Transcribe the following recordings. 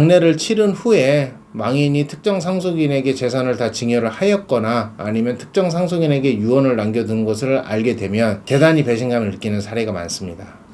장례를 치른 후에 망인이 특정 상속인에게 재산을 다 증여를 하였거나 아니면 특정 상속인에게 유언을 남겨둔 것을 알게 되면 대단히 배신감을 느끼는 사례가 많습니다.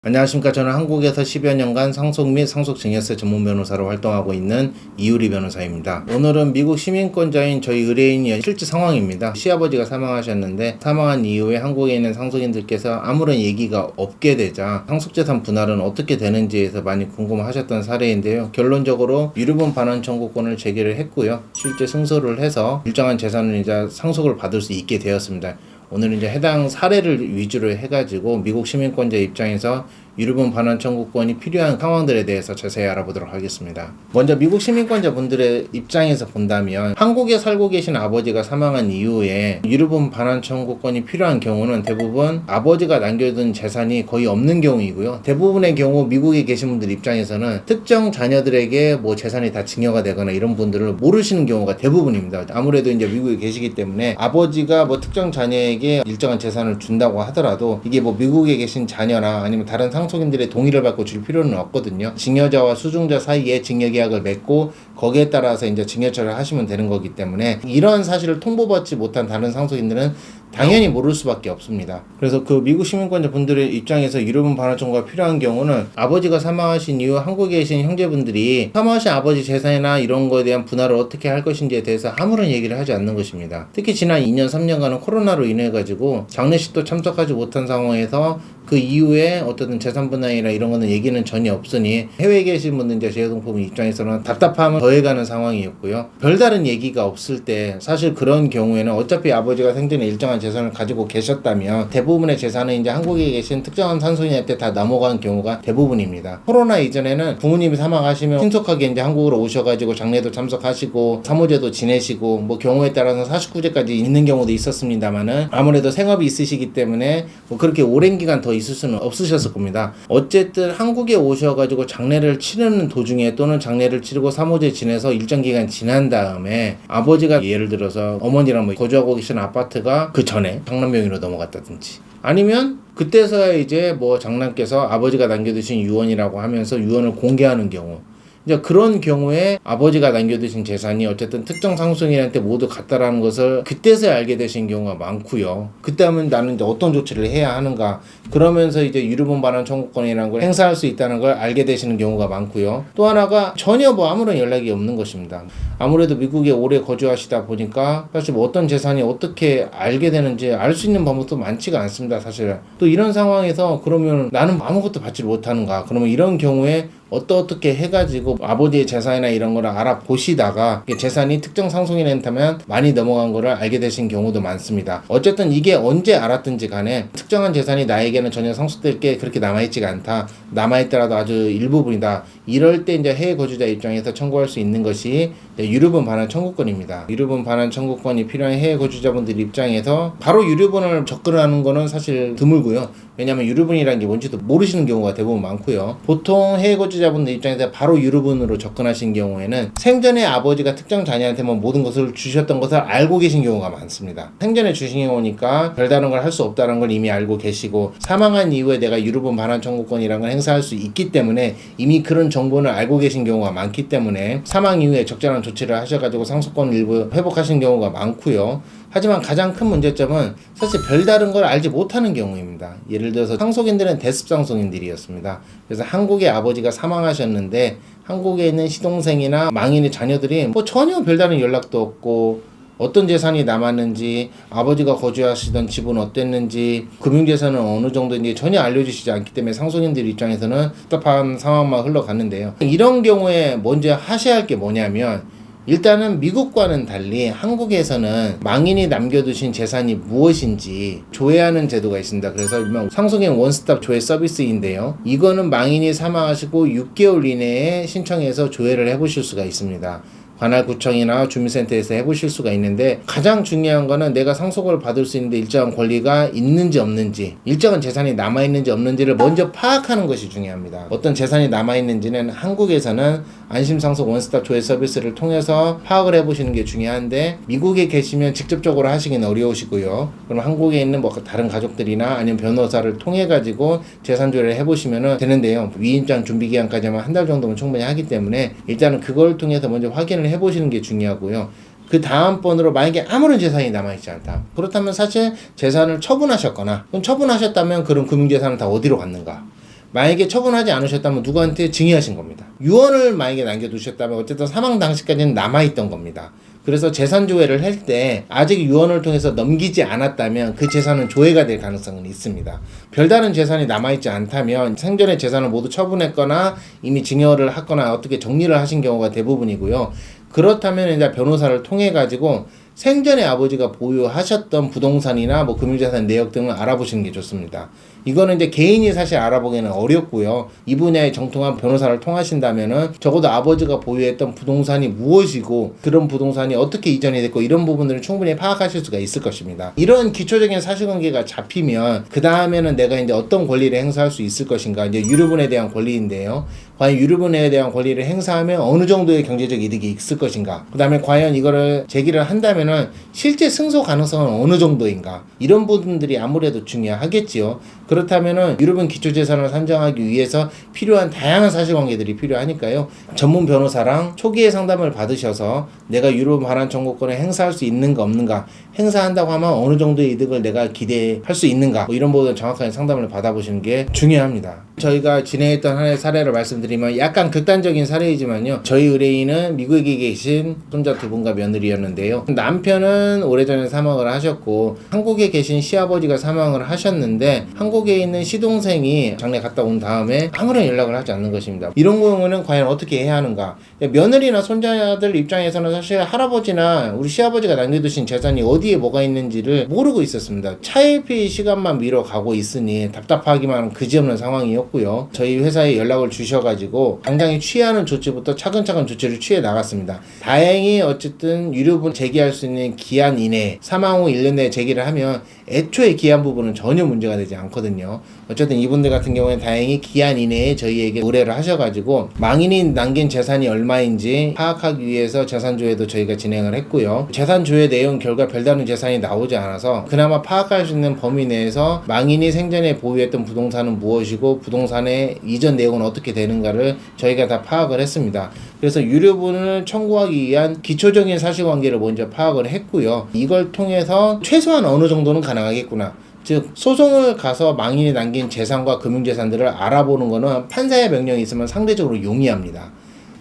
안녕하십니까. 저는 한국에서 10여 년간 상속 및 상속증여세 전문 변호사로 활동하고 있는 이유리 변호사입니다. 오늘은 미국 시민권자인 저희 의뢰인의 실제 상황입니다. 시아버지가 사망하셨는데 사망한 이후에 한국에 있는 상속인들께서 아무런 얘기가 없게 되자 상속재산 분할은 어떻게 되는지에서 많이 궁금하셨던 사례인데요. 결론적으로 유류분 반환 청구권을 제기를 했고요. 실제 승소를 해서 일정한 재산을 이제 상속을 받을 수 있게 되었습니다. 오늘 이제 해당 사례를 위주로 해가지고 미국 시민권자 입장에서 유류분 반환 청구권이 필요한 상황들에 대해서 자세히 알아보도록 하겠습니다. 먼저 미국 시민권자 분들의 입장에서 본다면 한국에 살고 계신 아버지가 사망한 이후에 유류분 반환 청구권이 필요한 경우는 대부분 아버지가 남겨둔 재산이 거의 없는 경우이고요. 대부분의 경우 미국에 계신 분들 입장에서는 특정 자녀들에게 뭐 재산이 다 증여가 되거나 이런 분들을 모르시는 경우가 대부분입니다. 아무래도 이제 미국에 계시기 때문에 아버지가 뭐 특정 자녀에게 일정한 재산을 준다고 하더라도 이게 뭐 미국에 계신 자녀나 아니면 다른 상속인들의 동의를 받고 줄 필요는 없거든요. 증여자와 수중자 사이에 증여계약을 맺고 거기에 따라서 이제 증여처를 하시면 되는 거기 때문에 이런 사실을 통보받지 못한 다른 상속인들은 당연히 모를 수밖에 없습니다. 그래서 그 미국 시민권자 분들의 입장에서 유류분 반환 청구가 필요한 경우는 아버지가 사망하신 이후 한국에 계신 형제분들이 사망하신 아버지 재산이나 이런 거에 대한 분할을 어떻게 할 것인지에 대해서 아무런 얘기를 하지 않는 것입니다. 특히 지난 2년 3년간은 코로나로 인해 가지고 장례식도 참석하지 못한 상황에서 그 이후에 어떤 재산 분할이나 이런 거는 얘기는 전혀 없으니 해외에 계신 분들 이제 재외동포분 입장에서는 답답함을 더해가는 상황이었고요. 별다른 얘기가 없을 때 사실 그런 경우에는 어차피 아버지가 생전에 일정한 재산을 가지고 계셨다면 대부분의 재산은 이제 한국에 계신 특정한 상속인한테 다 넘어간 경우가 대부분입니다. 코로나 이전에는 부모님이 사망하시면 신속하게 이제 한국으로 오셔가지고 장례도 참석하시고 사모제도 지내시고 뭐 경우에 따라서 49제까지 있는 경우도 있었습니다만은 아무래도 생업이 있으시기 때문에 뭐 그렇게 오랜 기간 더 있을 수는 없으셨을 겁니다. 어쨌든 한국에 오셔가지고 장례를 치르는 도중에 또는 장례를 치르고 사모제 지내서 일정 기간 지난 다음에 아버지가 예를 들어서 어머니랑 뭐 거주하고 계신 아파트가 그 전에 장남명의로 넘어갔다든지 아니면 그때서야 이제 뭐 장남께서 아버지가 남겨두신 유언이라고 하면서 유언을 공개하는 경우 이제 그런 경우에 아버지가 남겨두신 재산이 어쨌든 특정 상속인한테 모두 갔다라는 것을 그때서야 알게 되신 경우가 많고요. 그때 하면 나는 이제 어떤 조치를 해야 하는가 그러면서 이제 유류분 반환 청구권이라는 걸 행사할 수 있다는 걸 알게 되시는 경우가 많고요. 또 하나가 전혀 뭐 아무런 연락이 없는 것입니다. 아무래도 미국에 오래 거주하시다 보니까 사실 뭐 어떤 재산이 어떻게 알게 되는지 알 수 있는 방법도 많지가 않습니다. 사실 또 이런 상황에서 그러면 나는 아무것도 받지 못하는가 그러면 이런 경우에 어떻게 해가지고 아버지의 재산이나 이런 거를 알아보시다가 재산이 특정 상속인한테만 많이 넘어간 거를 알게 되신 경우도 많습니다. 어쨌든 이게 언제 알았든지 간에 특정한 재산이 나에게는 전혀 상속될 게 그렇게 남아있지가 않다. 남아있더라도 아주 일부분이다. 이럴 때 이제 해외 거주자 입장에서 청구할 수 있는 것이 유류분 반환 청구권입니다. 유류분 반환 청구권이 필요한 해외 거주자분들 입장에서 바로 유류분을 접근하는 거는 사실 드물고요. 왜냐하면 유류분이라는 게 뭔지도 모르시는 경우가 대부분 많고요. 보통 해외 거주자분들 입장에서 바로 유류분으로 접근하신 경우에는 생전에 아버지가 특정 자녀한테만 모든 것을 주셨던 것을 알고 계신 경우가 많습니다. 생전에 주신 경우니까 별다른 걸 할 수 없다는 걸 이미 알고 계시고 사망한 이후에 내가 유류분 반환 청구권이라는 걸 행사할 수 있기 때문에 이미 그런 정보를 알고 계신 경우가 많기 때문에 사망 이후에 적절한 조치를 하셔가지고 상속권을 일부 회복하신 경우가 많고요. 하지만 가장 큰 문제점은 사실 별다른 걸 알지 못하는 경우입니다. 예를 들어서 상속인들은 대습 상속인들이었습니다. 그래서 한국의 아버지가 사망하셨는데 한국에 있는 시동생이나 망인의 자녀들이 뭐 전혀 별다른 연락도 없고 어떤 재산이 남았는지 아버지가 거주하시던 집은 어땠는지 금융재산은 어느 정도인지 전혀 알려주시지 않기 때문에 상속인들 입장에서는 답답한 상황만 흘러갔는데요. 이런 경우에 먼저 하셔야 할 게 뭐냐면 일단은 미국과는 달리 한국에서는 망인이 남겨두신 재산이 무엇인지 조회하는 제도가 있습니다. 그래서 일명 상속인 원스톱 조회 서비스인데요. 이거는 망인이 사망하시고 6개월 이내에 신청해서 조회를 해보실 수가 있습니다. 관할 구청이나 주민센터에서 해보실 수가 있는데, 가장 중요한 거는 내가 상속을 받을 수 있는데 일정한 권리가 있는지 없는지, 일정한 재산이 남아있는지 없는지를 먼저 파악하는 것이 중요합니다. 어떤 재산이 남아있는지는 한국에서는 안심상속 원스톱 조회 서비스를 통해서 파악을 해보시는 게 중요한데, 미국에 계시면 직접적으로 하시기는 어려우시고요. 그럼 한국에 있는 뭐 다른 가족들이나 아니면 변호사를 통해 가지고 재산 조회를 해보시면 되는데요. 위임장 준비 기간까지만 한 달 정도면 충분히 하기 때문에 일단은 그걸 통해서 먼저 확인을 해보시는 게 중요하고요. 그 다음번으로 만약에 아무런 재산이 남아있지 않다. 그렇다면 사실 재산을 처분하셨거나, 그럼 처분하셨다면 그런 금융재산은 다 어디로 갔는가? 만약에 처분하지 않으셨다면 누구한테 증여하신 겁니다. 유언을 만약에 남겨두셨다면 어쨌든 사망 당시까지는 남아있던 겁니다. 그래서 재산 조회를 할 때 아직 유언을 통해서 넘기지 않았다면 그 재산은 조회가 될 가능성은 있습니다. 별다른 재산이 남아있지 않다면 생전의 재산을 모두 처분했거나 이미 증여를 하거나 어떻게 정리를 하신 경우가 대부분이고요. 그렇다면 이제 변호사를 통해 가지고 생전에 아버지가 보유하셨던 부동산이나 뭐 금융자산 내역 등을 알아보시는 게 좋습니다. 이거는 이제 개인이 사실 알아보기는 어렵고요. 이 분야에 정통한 변호사를 통하신다면은 적어도 아버지가 보유했던 부동산이 무엇이고 그런 부동산이 어떻게 이전이 됐고 이런 부분들을 충분히 파악하실 수가 있을 것입니다. 이런 기초적인 사실관계가 잡히면 그 다음에는 내가 이제 어떤 권리를 행사할 수 있을 것인가, 이제 유류분에 대한 권리인데요. 과연 유류분에 대한 권리를 행사하면 어느 정도의 경제적 이득이 있을 것인가, 그 다음에 과연 이거를 제기를 한다면은 실제 승소 가능성은 어느 정도인가, 이런 부분들이 아무래도 중요하겠지요. 그렇다면은 유류분 기초재산을 산정하기 위해서 필요한 다양한 사실관계들이 필요하니까요. 전문 변호사랑 초기에 상담을 받으셔서 내가 유류분 반환 청구권을 행사할 수 있는가 없는가, 행사한다고 하면 어느 정도의 이득을 내가 기대할 수 있는가, 뭐 이런 부분 정확하게 상담을 받아보시는 게 중요합니다. 저희가 진행했던 하나의 사례를 말씀드리면 약간 극단적인 사례이지만요. 저희 의뢰인은 미국에 계신 손자 두 분과 며느리였는데요. 남편은 오래전에 사망을 하셨고 한국에 계신 시아버지가 사망을 하셨는데 한국에 있는 시동생이 장례 갔다 온 다음에 아무런 연락을 하지 않는 것입니다. 이런 경우는 과연 어떻게 해야 하는가? 며느리나 손자들 입장에서는 사실 할아버지나 우리 시아버지가 남겨두신 재산이 어디에 뭐가 있는지를 모르고 있었습니다. 차일피 시간만 미뤄가고 있으니 답답하기만 그지없는 상황이었고요. 저희 회사에 연락을 주셔가지고 당장에 취하는 조치부터 차근차근 조치를 취해 나갔습니다. 다행히 어쨌든 유류분 제기할 수 있는 기한 이내에, 사망 후 1년 내에 제기를 하면 애초에 기한 부분은 전혀 문제가 되지 않거든요. 어쨌든 이분들 같은 경우에 다행히 기한 이내에 저희에게 의뢰를 하셔가지고 망인이 남긴 재산이 얼마인지 파악하기 위해서 재산조회도 저희가 진행을 했고요. 재산조회 내용 결과 별다른 재산이 나오지 않아서 그나마 파악할 수 있는 범위 내에서 망인이 생전에 보유했던 부동산은 무엇이고 부동산의 이전 내용은 어떻게 되는가를 저희가 다 파악을 했습니다. 그래서 유류분을 청구하기 위한 기초적인 사실관계를 먼저 파악을 했고요. 이걸 통해서 최소한 어느 정도는 가능하겠구나. 즉 소송을 가서 망인이 남긴 재산과 금융재산들을 알아보는 거는 판사의 명령이 있으면 상대적으로 용이합니다.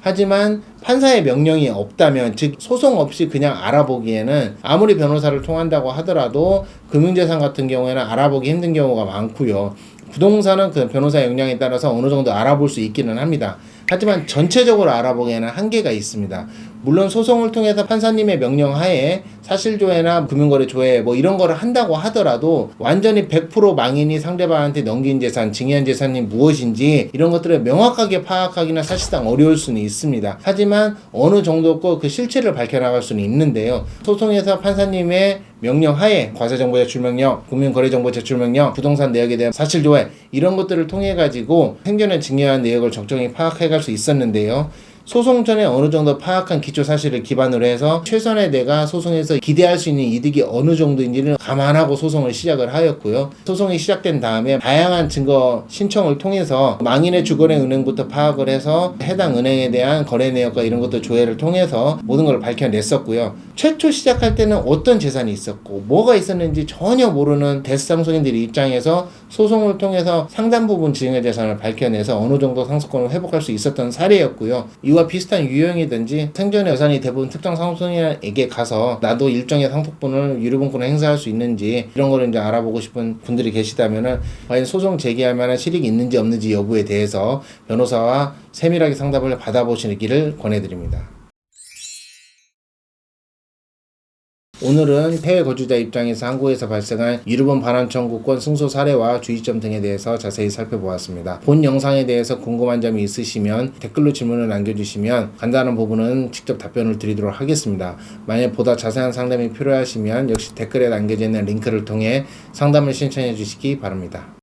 하지만 판사의 명령이 없다면, 즉 소송 없이 그냥 알아보기에는 아무리 변호사를 통한다고 하더라도 금융재산 같은 경우에는 알아보기 힘든 경우가 많고요. 부동산은 그 변호사의 역량에 따라서 어느 정도 알아볼 수 있기는 합니다. 하지만 전체적으로 알아보기에는 한계가 있습니다. 물론 소송을 통해서 판사님의 명령하에 사실조회나 금융거래조회 뭐 이런 거를 한다고 하더라도 완전히 100% 망인이 상대방한테 넘긴 재산, 증여한 재산이 무엇인지 이런 것들을 명확하게 파악하기는 사실상 어려울 수는 있습니다. 하지만 어느 정도고 그 실체를 밝혀나갈 수는 있는데요. 소송에서 판사님의 명령하에 과세정보 제출명령, 금융거래정보 제출명령, 부동산 내역에 대한 사실조회 이런 것들을 통해 가지고 생전에 증여한 내역을 적정히 파악해갈 수 있었는데요. 소송 전에 어느 정도 파악한 기초 사실을 기반으로 해서 최선의 내가 소송에서 기대할 수 있는 이득이 어느 정도인지를 감안하고 소송을 시작을 하였고요. 소송이 시작된 다음에 다양한 증거 신청을 통해서 망인의 주거래 은행부터 파악을 해서 해당 은행에 대한 거래 내역과 이런 것들 조회를 통해서 모든 걸 밝혀냈었고요. 최초 시작할 때는 어떤 재산이 있었고 뭐가 있었는지 전혀 모르는 대상속인들 입장에서 소송을 통해서 상당 부분 증여 재산을 밝혀내서 어느 정도 상속권을 회복할 수 있었던 사례였고요. 이와 비슷한 유형이든지 생전의 여산이 대부분 특정 상속인에게 가서 나도 일정의 상속분을 유류분권을 행사할 수 있는지 이런 거를 이제 알아보고 싶은 분들이 계시다면은 과연 소송 제기할 만한 실익이 있는지 없는지 여부에 대해서 변호사와 세밀하게 상담을 받아보시기를 권해드립니다. 오늘은 해외 거주자 입장에서 한국에서 발생한 유류분 반환 청구권 승소 사례와 주의점 등에 대해서 자세히 살펴보았습니다. 본 영상에 대해서 궁금한 점이 있으시면 댓글로 질문을 남겨주시면 간단한 부분은 직접 답변을 드리도록 하겠습니다. 만약 보다 자세한 상담이 필요하시면 역시 댓글에 남겨져 있는 링크를 통해 상담을 신청해 주시기 바랍니다.